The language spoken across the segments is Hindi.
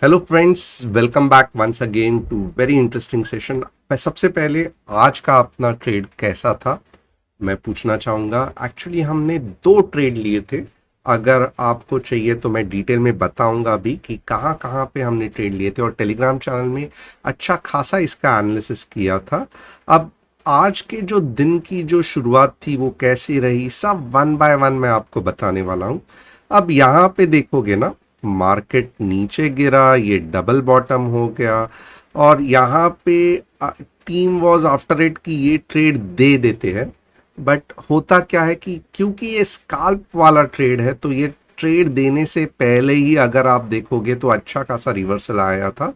Hello friends, welcome back once again to very interesting session. मैं सबसे पहले आज का अपना ट्रेड कैसा था मैं पूछना चाहूँगा। एक्चुअली हमने दो ट्रेड लिए थे। अगर आपको चाहिए तो मैं डिटेल में बताऊंगा भी कि कहाँ कहाँ पे हमने ट्रेड लिए थे, और टेलीग्राम चैनल में अच्छा खासा इसका एनालिसिस किया था। अब आज के जो दिन की जो शुरुआत थी वो कैसी रही, सब वन बाय वन मैं आपको बताने वाला हूँ। अब यहाँ पे देखोगे ना, मार्केट नीचे गिरा, ये डबल बॉटम हो गया, और यहाँ पे टीम वाज आफ्टर इट कि ये ट्रेड दे देते हैं। बट होता क्या है कि क्योंकि ये स्काल्प वाला ट्रेड है, तो ये ट्रेड देने से पहले ही अगर आप देखोगे तो अच्छा खासा रिवर्सल आया था।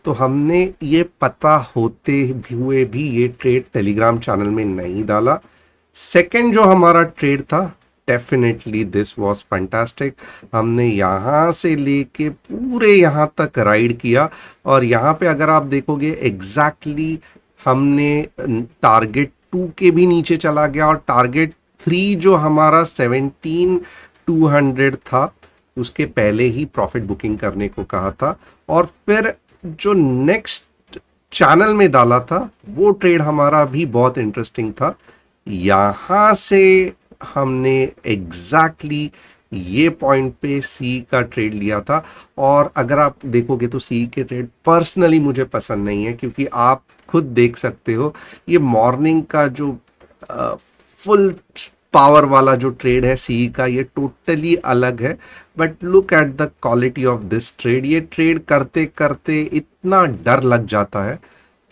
तो हमने ये पता होते हुए भी ये ट्रेड टेलीग्राम चैनल में नहीं डाला। सेकंड जो हमारा ट्रेड था, डेफिनेटली दिस वाज फैंटास्टिक। हमने यहाँ से लेके पूरे यहाँ तक राइड किया, और यहाँ पे अगर आप देखोगे एग्जैक्टली हमने टारगेट 2 के भी नीचे चला गया, और टारगेट 3 जो हमारा 17,200 था उसके पहले ही प्रॉफिट बुकिंग करने को कहा था। और फिर जो नेक्स्ट चैनल में डाला था वो ट्रेड हमारा भी बहुत इंटरेस्टिंग था। यहाँ से हमने एग्जैक्टली ये पॉइंट पे सी का ट्रेड लिया था। और अगर आप देखोगे तो सी के ट्रेड पर्सनली मुझे पसंद नहीं है, क्योंकि आप खुद देख सकते हो ये मॉर्निंग का जो फुल पावर वाला जो ट्रेड है सी का, ये टोटली अलग है। But look at the quality of this trade. ये ट्रेड करते करते इतना डर लग जाता है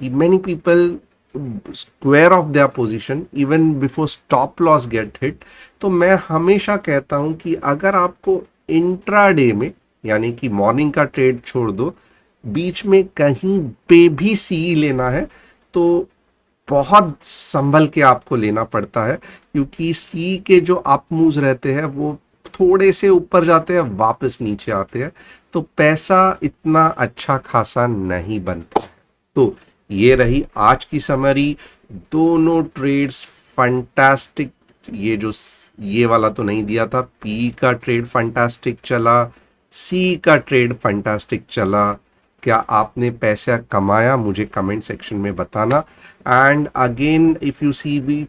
कि many people square off their position even before stop loss get hit। तो मैं हमेशा कहता हूं कि अगर आपको इंट्राडे में, यानी कि मॉर्निंग का ट्रेड छोड़ दो, बीच में कहीं पे भी सी लेना है तो बहुत संभल के आपको लेना पड़ता है, क्योंकि सी के जो अप मूव्स रहते हैं वो थोड़े से ऊपर जाते हैं वापस नीचे आते हैं, तो पैसा इतना अच्छा खासा नहीं बनता। तो ये रही आज की समरी। दोनों ट्रेड्स फंटास्टिक। ये वाला तो नहीं दिया था, पी का ट्रेड फंटास्टिक चला, सी का ट्रेड फंटास्टिक चला। क्या आपने पैसा कमाया, मुझे कमेंट सेक्शन में बताना। And again if you see we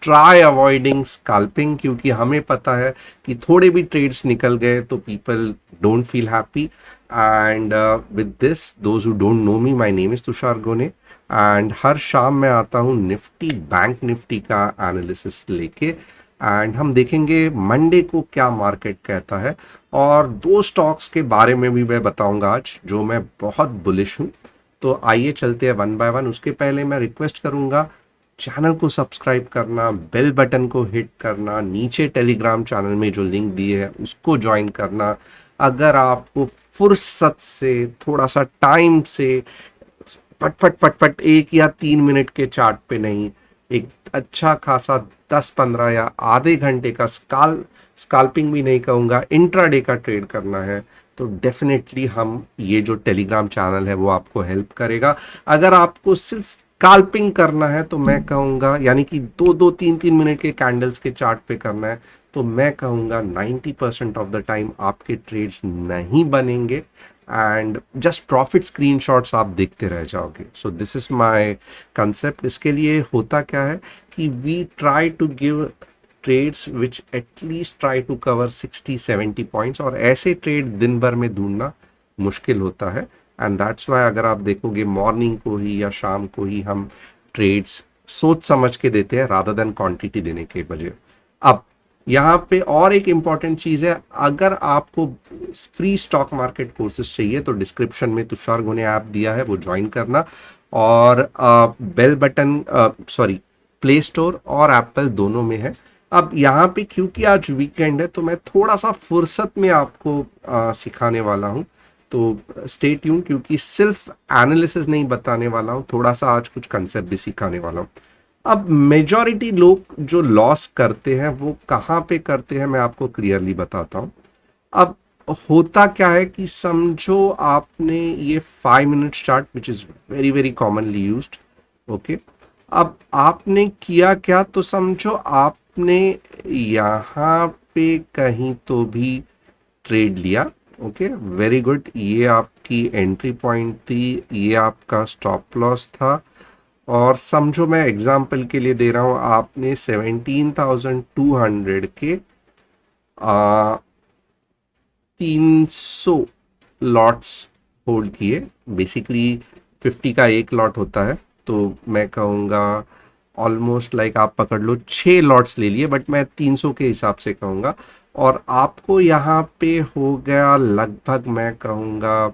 try avoiding scalping, क्योंकि हमें पता है कि थोड़े भी ट्रेड्स निकल गए तो people don't feel happy. And with this, those who don't know me, my name is Tushar Gone, and हर शाम मैं आता हूँ निफ्टी बैंक निफ्टी का एनालिसिस लेके। एंड हम देखेंगे मंडे को क्या मार्केट कहता है, और दो स्टॉक्स के बारे में भी मैं बताऊंगा आज जो मैं बहुत बुलिश हूँ। तो आइए चलते हैं वन बाय वन। उसके पहले मैं रिक्वेस्ट करूंगा चैनल को सब्सक्राइब करना, बेल बटन को हिट करना, नीचे टेलीग्राम चैनल में जो लिंक दिए है उसको ज्वाइन करना। अगर आपको फुर्सत से, थोड़ा सा टाइम से, फट फट फट फट 1 या 3 मिनट के चार्ट पे नहीं, एक अच्छा खासा 10-15 या आधे घंटे का स्काल्पिंग भी नहीं कहूँगा, इंट्राडे का ट्रेड करना है, तो डेफिनेटली हम ये जो टेलीग्राम चैनल है वो आपको हेल्प करेगा। अगर आपको सिर्फ स्काल्पिंग करना है तो मैं कहूँगा, यानी कि 2-2 3-3 मिनट के कैंडल्स के चार्ट पे करना है, तो मैं कहूँगा 90% ऑफ द टाइम आपके ट्रेड्स नहीं बनेंगे, एंड जस्ट प्रॉफिट स्क्रीनशॉट्स आप देखते रह जाओगे। So this is my concept. इसके लिए होता क्या है कि we try to give trades which at least try to cover 60-70 points, और ऐसे ट्रेड दिन भर में ढूंढना मुश्किल होता है। एंड दैट्स वाई अगर आप देखोगे मॉर्निंग को ही या शाम को ही हम ट्रेड्स सोच समझ के देते हैं रादर देन क्वांटिटी देने के बजाय। अब यहाँ पे और एक इम्पॉर्टेंट चीज़ है, अगर आपको फ्री स्टॉक मार्केट कोर्सेज चाहिए तो डिस्क्रिप्शन में तुषार गोने ऐप दिया है, वो ज्वाइन करना। और bell button, sorry, play store और एप्पल दोनों में है। अब यहाँ पे क्योंकि आज वीकेंड है तो मैं थोड़ा सा फुर्सत में आपको सिखाने वाला हूँ, तो स्टे ट्यून, क्योंकि सिर्फ एनालिसिस नहीं बताने वाला हूँ, थोड़ा सा आज कुछ कंसेप्ट भी सिखाने वाला हूँ। अब मेजॉरिटी लोग जो लॉस करते हैं वो कहाँ पे करते हैं मैं आपको क्लियरली बताता हूँ। अब होता क्या है कि समझो आपने ये 5 minute chart which is very very commonly used, okay. अब आपने किया क्या, तो समझो आपने यहाँ पे कहीं तो भी ट्रेड लिया, ओके, वेरी गुड। ये आपकी एंट्री पॉइंट थी, ये आपका स्टॉप लॉस था। और समझो मैं एग्जांपल के लिए दे रहा हूँ, आपने 17,200 के 300 लॉट्स होल्ड किए। बेसिकली 50 का एक लॉट होता है, तो मैं कहूँगा ऑलमोस्ट लाइक आप पकड़ लो 6 लॉट्स ले लिए, बट मैं 300 के हिसाब से कहूँगा। और आपको यहाँ पे हो गया लगभग, मैं कहूँगा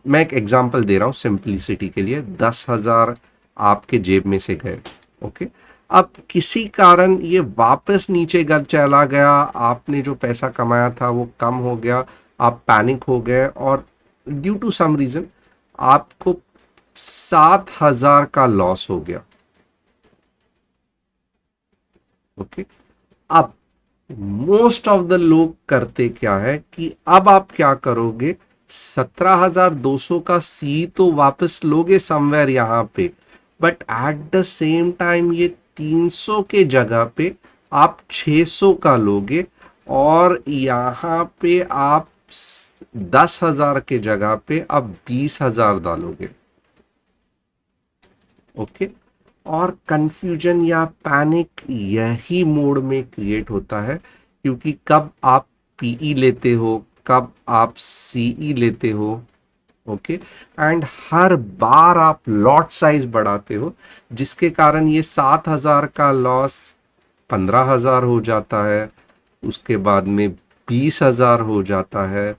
मैं एक एग्जांपल दे रहा हूँ सिंपलिसिटी के लिए, 10,000 आपके जेब में से गए। ओके, अब किसी कारण ये वापस नीचे गर चला गया, आपने जो पैसा कमाया था वो कम हो गया, आप पैनिक हो गए और ड्यू टू सम रीजन आपको 7,000 का लॉस हो गया। ओके, अब मोस्ट ऑफ द लोग करते क्या है कि अब आप क्या करोगे, 17,200 का सी तो वापस लोगे समवेयर यहां पे, but at the same time ये 300 के जगह पे आप 600 का लोगे, और यहां पे आप 10,000 के जगह पे अब 20,000 डालोगे। ओके, और कंफ्यूजन या पैनिक यही मोड में क्रिएट होता है, क्योंकि कब आप पीई लेते हो, कब आप सीई लेते हो। ओके, एंड हर बार आप लॉट साइज बढ़ाते हो, जिसके कारण ये 7,000 का लॉस 15,000 हो जाता है, उसके बाद में 20,000 हो जाता है।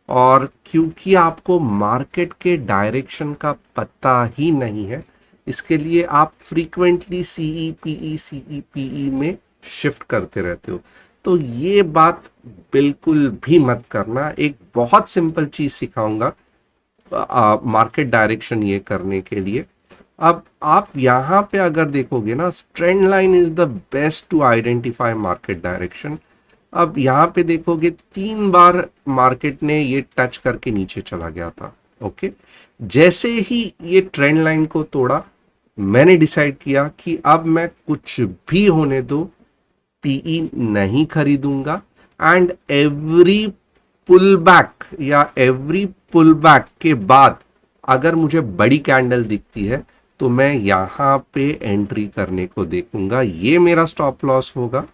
और क्योंकि आपको मार्केट के डायरेक्शन का पता ही नहीं है, इसके लिए आप फ्रीक्वेंटली सीईपीई में शिफ्ट करते रहते हो। तो ये बात बिल्कुल भी मत करना। एक बहुत सिंपल चीज सिखाऊंगा मार्केट डायरेक्शन ये करने के लिए। अब आप यहां पे अगर देखोगे ना, trend line is the best to identify market direction. अब यहां पे देखोगे 3 बार मार्केट ने ये टच करके नीचे चला गया था। ओके, जैसे ही ये ट्रेंड लाइन को तोड़ा, मैंने डिसाइड किया कि अब मैं कुछ भी होने दो, पीई नहीं खरीदूंगा, एंड एवरी पुल बैक या एवरी पुल बैक के बाद अगर मुझे बड़ी कैंडल दिखती है तो मैं यहां पे एंट्री करने को देखूंगा। ये मेरा स्टॉप लॉस होगा।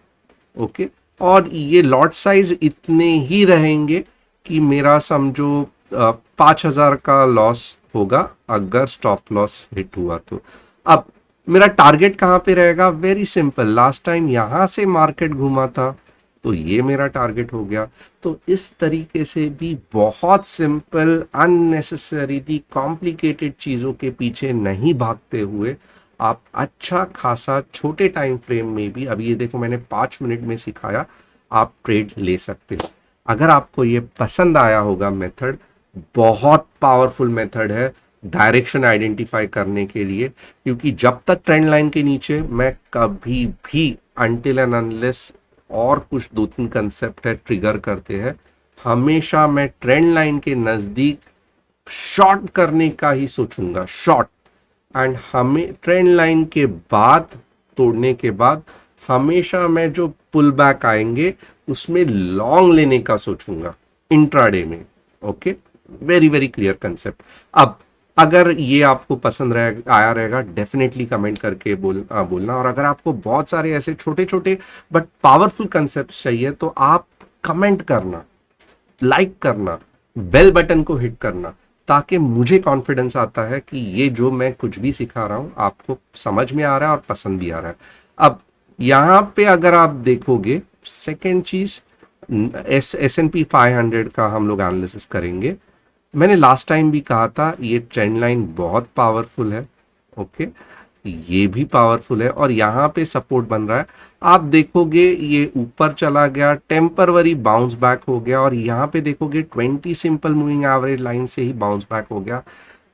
ओके, और ये लॉट साइज इतने ही रहेंगे कि मेरा समझो 5,000 का लॉस होगा अगर स्टॉप लॉस हिट हुआ तो। अब मेरा टारगेट कहां पे रहेगा, वेरी सिंपल, लास्ट टाइम यहां से मार्केट घूमा था तो ये मेरा टारगेट हो गया। तो इस तरीके से भी बहुत सिंपल, अननेसेसरीली कॉम्प्लिकेटेड चीजों के पीछे नहीं भागते हुए आप अच्छा खासा छोटे टाइम फ्रेम में भी, अभी ये देखो मैंने 5 मिनट में सिखाया, आप ट्रेड ले सकते हो। अगर आपको ये पसंद आया होगा मेथड, बहुत पावरफुल मेथड है डायरेक्शन आइडेंटिफाई करने के लिए, क्योंकि जब तक ट्रेंड लाइन के नीचे मैं कभी भी अनटिल एंड अनलेस और कुछ 2-3 कंसेप्ट है ट्रिगर करते हैं, हमेशा मैं ट्रेंड लाइन के नजदीक शॉर्ट करने का ही सोचूंगा, शॉर्ट। एंड हमें ट्रेंड लाइन के बाद, तोड़ने के बाद, हमेशा मैं जो पुल बैक आएंगे उसमें लॉन्ग लेने का सोचूंगा इंट्राडे में। Okay, very very clear concept. अब अगर ये आपको पसंद आया रहेगा, डेफिनेटली कमेंट करके बोलना। और अगर आपको बहुत सारे ऐसे छोटे छोटे बट पावरफुल कंसेप्ट चाहिए तो आप कमेंट करना, लाइक करना, बेल बटन को हिट करना, ताकि मुझे कॉन्फिडेंस आता है कि ये जो मैं कुछ भी सिखा रहा हूं आपको समझ में आ रहा है और पसंद भी आ रहा है। अब यहां पे अगर आप देखोगे, सेकेंड चीज, S&P 500 का हम लोग एनालिसिस करेंगे। मैंने लास्ट टाइम भी कहा था ये ट्रेंड लाइन बहुत पावरफुल है। ओके, ये भी पावरफुल है और यहाँ पे सपोर्ट बन रहा है। आप देखोगे ये ऊपर चला गया, टेम्परवरी बाउंस बैक हो गया, और यहाँ पे देखोगे 20 सिंपल मूविंग एवरेज लाइन से ही बाउंस बैक हो गया,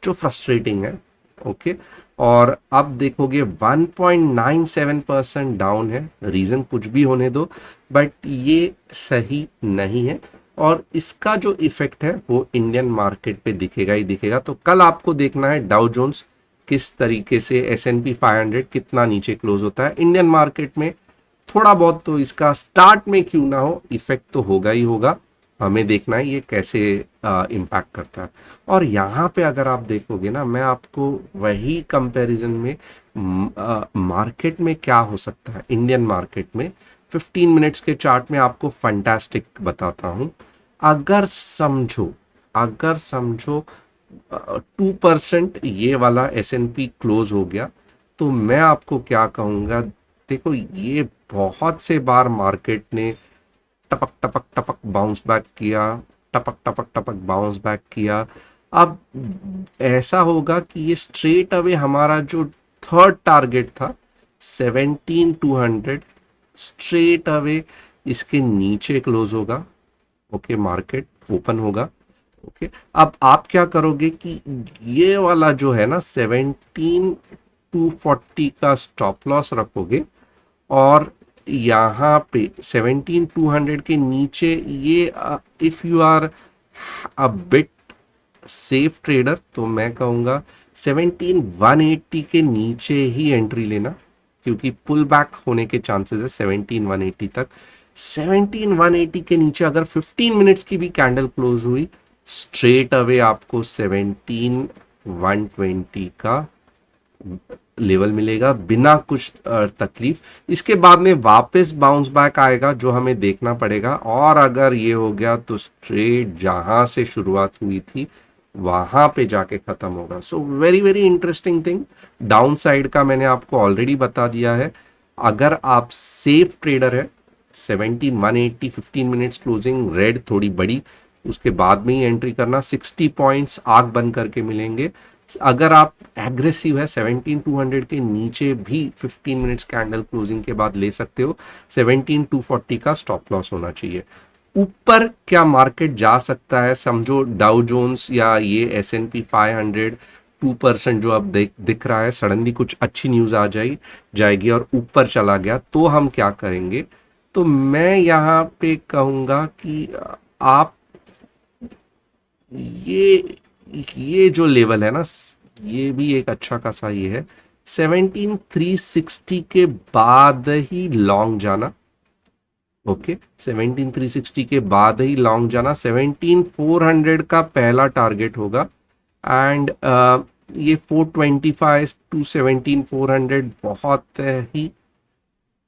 जो फ्रस्ट्रेटिंग है। ओके, और अब देखोगे 1.97% डाउन है। रीजन कुछ भी होने दो, बट ये सही नहीं है, और इसका जो इफेक्ट है वो इंडियन मार्केट पे दिखेगा ही दिखेगा। तो कल आपको देखना है डाउ जोन्स किस तरीके से, S&P 500 कितना नीचे क्लोज होता है। इंडियन मार्केट में थोड़ा बहुत तो इसका स्टार्ट में क्यों ना हो इफेक्ट तो होगा ही होगा, हमें देखना है ये कैसे इम्पैक्ट करता है। और यहाँ पे अगर आप देखोगे ना, मैं आपको वही कंपैरिजन में मार्केट में क्या हो सकता है, इंडियन मार्केट में 15 मिनट्स के चार्ट में आपको फंटास्टिक बताता हूँ। अगर समझो 2% ये वाला S&P क्लोज हो गया, तो मैं आपको क्या कहूँगा, देखो ये बहुत से बार मार्केट ने टपक टपक टपक बाउंस बैक किया, टपक टपक टपक बाउंस बैक किया। अब ऐसा होगा कि ये स्ट्रेट अवे हमारा जो थर्ड टारगेट था 17,200, स्ट्रेट अवे इसके नीचे क्लोज होगा। ओके, मार्केट ओपन होगा। ओके, अब आप क्या करोगे कि ये वाला जो है ना 17,240 का स्टॉप लॉस रखोगे, और यहाँ पे 17,200 के नीचे ये, if you are a bit safe trader, तो मैं कहूँगा 17,180 के नीचे ही एंट्री लेना, क्योंकि पुल बैक होने के चांसेस है 17,180 तक। 17,180 के नीचे अगर 15 मिनट्स की भी कैंडल क्लोज हुई, स्ट्रेट अवे आपको 17,120 का लेवल मिलेगा बिना कुछ तकलीफ। इसके बाद में वापस बाउंस बैक आएगा, जो हमें देखना पड़ेगा। और अगर ये हो गया तो स्ट्रेट जहां से शुरुआत हुई थी वहां पे जाके खत्म होगा। So very very interesting thing. Down side का मैंने आपको ऑलरेडी बता दिया है। अगर आप सेफ ट्रेडर है, 17,180 15 मिनट्स क्लोजिंग रेड थोड़ी बड़ी, उसके बाद में ही एंट्री करना। 60 पॉइंट्स आग बंद करके मिलेंगे। अगर आप एग्रेसिव है, 17,200 के नीचे भी 15 मिनट्स कैंडल क्लोजिंग के बाद ले सकते हो। 17,240 का स्टॉप लॉस होना चाहिए। ऊपर क्या मार्केट जा सकता है, समझो डाउ जोन्स या ये S&P 500 2% जो अब दिख रहा है, सडनली कुछ अच्छी न्यूज आ जाएगी और ऊपर चला गया, तो हम क्या करेंगे। तो मैं यहाँ पे कहूंगा कि आप ये ये जो लेवल है ना, ये भी एक अच्छा खासा ये है। 17,360 के बाद ही लॉन्ग जाना। ओके, 17,360 के बाद ही लॉन्ग जाना। 17,400 का पहला टारगेट होगा। एंड ये 425 टू 17,400 बहुत ही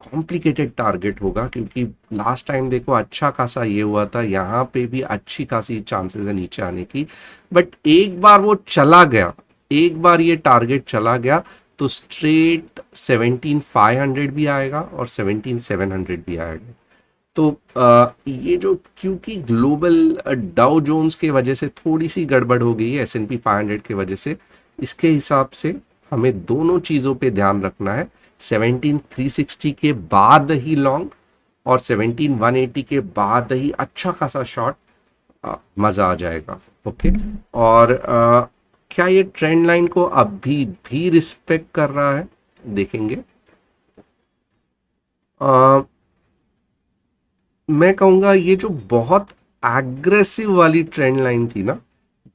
कॉम्प्लिकेटेड टारगेट होगा, क्योंकि लास्ट टाइम देखो अच्छा खासा ये हुआ था, यहाँ पे भी अच्छी खासी चांसेस है नीचे आने की। बट एक बार वो चला गया, एक बार ये टारगेट चला गया, तो स्ट्रेट 17,500 भी आएगा और 17,700 भी आएगा। तो ये जो, क्योंकि ग्लोबल डाउ जोन्स के वजह से थोड़ी सी गड़बड़ हो गई है S&P 500 के वजह से, इसके हिसाब से हमें दोनों चीज़ों पे ध्यान रखना है। 17,360 के बाद ही लॉन्ग, और 17,180 के बाद ही अच्छा खासा शॉर्ट, मज़ा आ जाएगा। ओके, और क्या ये ट्रेंड लाइन को अभी भी रिस्पेक्ट कर रहा है, देखेंगे। मैं कहूँगा ये जो बहुत एग्रेसिव वाली ट्रेंड लाइन थी ना,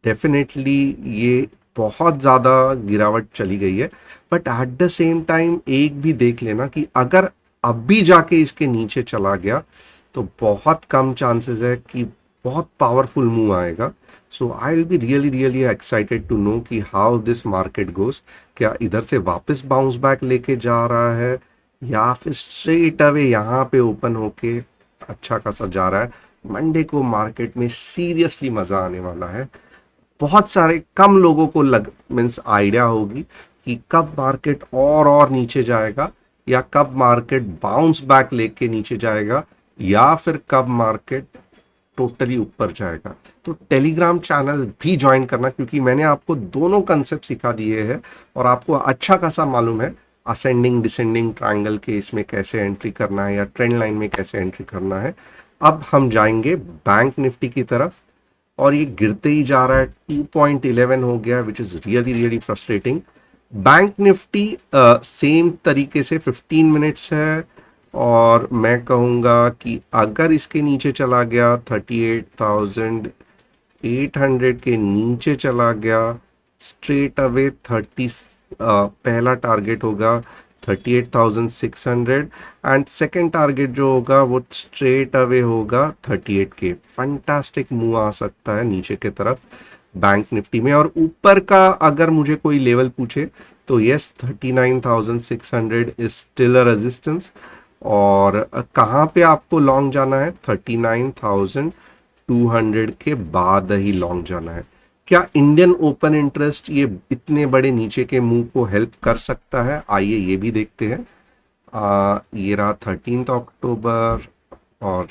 डेफिनेटली ये बहुत ज़्यादा गिरावट चली गई है। But at the same time एक भी देख लेना कि अगर अभी जाके इसके नीचे चला गया, तो बहुत कम चांसेस है कि बहुत पावरफुल मूव आएगा। So I will be really really excited to know कि हाउ दिस मार्केट गोस। क्या इधर से वापस बाउंस बैक लेके जा रहा है, या फिर स्ट्रेट अवे यहाँ पे ओपन होके अच्छा खासा जा रहा है। मंडे को मार्केट में सीरियसली मजा आने वाला है। बहुत सारे कम लोगों को लग मीन्स आइडिया होगी कि कब मार्केट और नीचे जाएगा, या कब मार्केट बाउंस बैक लेके नीचे जाएगा, या फिर कब मार्केट टोटली ऊपर जाएगा। तो टेलीग्राम चैनल भी ज्वाइन करना, क्योंकि मैंने आपको दोनों कंसेप्ट सिखा दिए हैं और आपको अच्छा खासा मालूम है असेंडिंग डिसेंडिंग ट्रायंगल के इसमें कैसे एंट्री करना है, या ट्रेंड लाइन में कैसे एंट्री करना है। अब हम जाएंगे बैंक निफ्टी की तरफ, और ये गिरते ही जा रहा है, 2.11 हो गया, which is really really frustrating. Bank Nifty same तरीके से 15 मिनट्स है, और मैं कहूँगा कि अगर इसके नीचे चला गया 38,800 के नीचे चला गया, स्ट्रेट अवे 30 पहला टारगेट होगा 38,600 एंड सेकेंड टारगेट जो होगा वो स्ट्रेट अवे होगा 38K। फंटास्टिक मूव आ सकता है नीचे की तरफ बैंक निफ्टी में। और ऊपर का अगर मुझे कोई लेवल पूछे तो yes 39,600 is still a resistance. और कहाँ पे आपको लॉन्ग जाना है? 39,200 के बाद ही लॉन्ग जाना है। क्या इंडियन ओपन इंटरेस्ट ये इतने बड़े नीचे के मूव को हेल्प कर सकता है? आइए ये भी देखते हैं। ये रहा 13 अक्टूबर और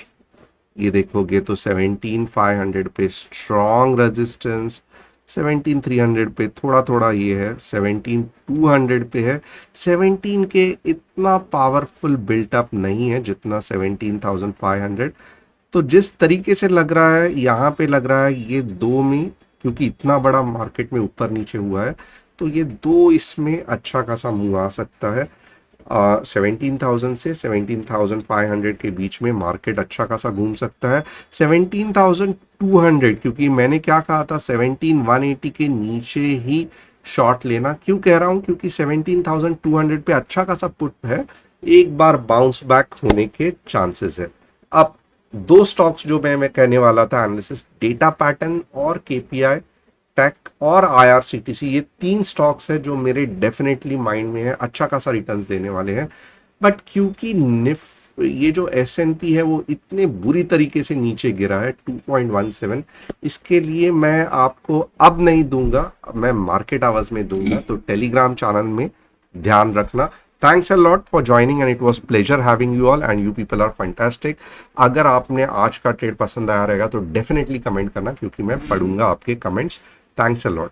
ये देखोगे तो 17,500 पे स्ट्रॉन्ग रेजिस्टेंस, 17,300 पे थोड़ा थोड़ा ये है, 17,200 पे है। 17 के इतना पावरफुल बिल्टअप नहीं है जितना 17,500। तो जिस तरीके से लग रहा है यहाँ पे लग रहा है ये दो में, क्योंकि इतना बड़ा मार्केट में ऊपर नीचे हुआ है तो ये दो इसमें अच्छा खासा मूव आ सकता है। 17,000 से 17,500 के बीच में मार्केट अच्छा खासा घूम सकता है। 17,200 क्योंकि मैंने क्या कहा था 17,180 के नीचे ही शॉर्ट लेना। क्यों कह रहा हूं? क्योंकि 17,200 पे अच्छा खासा पुट है, एक बार बाउंस बैक होने के चांसेस है। अब दो स्टॉक्स जो मैं कहने वाला था एनालिसिस, डेटा पैटर्न और केपीआई टेक और आईआरसीटीसी, ये तीन स्टॉक्स है जो मेरे डेफिनेटली माइंड में है, अच्छा खासा रिटर्न्स देने वाले हैं। बट क्योंकि ये जो एसएनपी है वो इतने बुरी तरीके से नीचे गिरा है 2.17, इसके लिए मैं आपको अब नहीं दूंगा, मैं मार्केट आवर्स में दूंगा। तो टेलीग्राम चैनल में ध्यान रखना। Thanks a lot for joining and it was pleasure having you all and you people are fantastic. अगर आपने आज का ट्रेड पसंद आया रहेगा तो डेफिनेटली कमेंट करना, क्योंकि मैं पढ़ूंगा आपके कमेंट्स। Thanks a lot.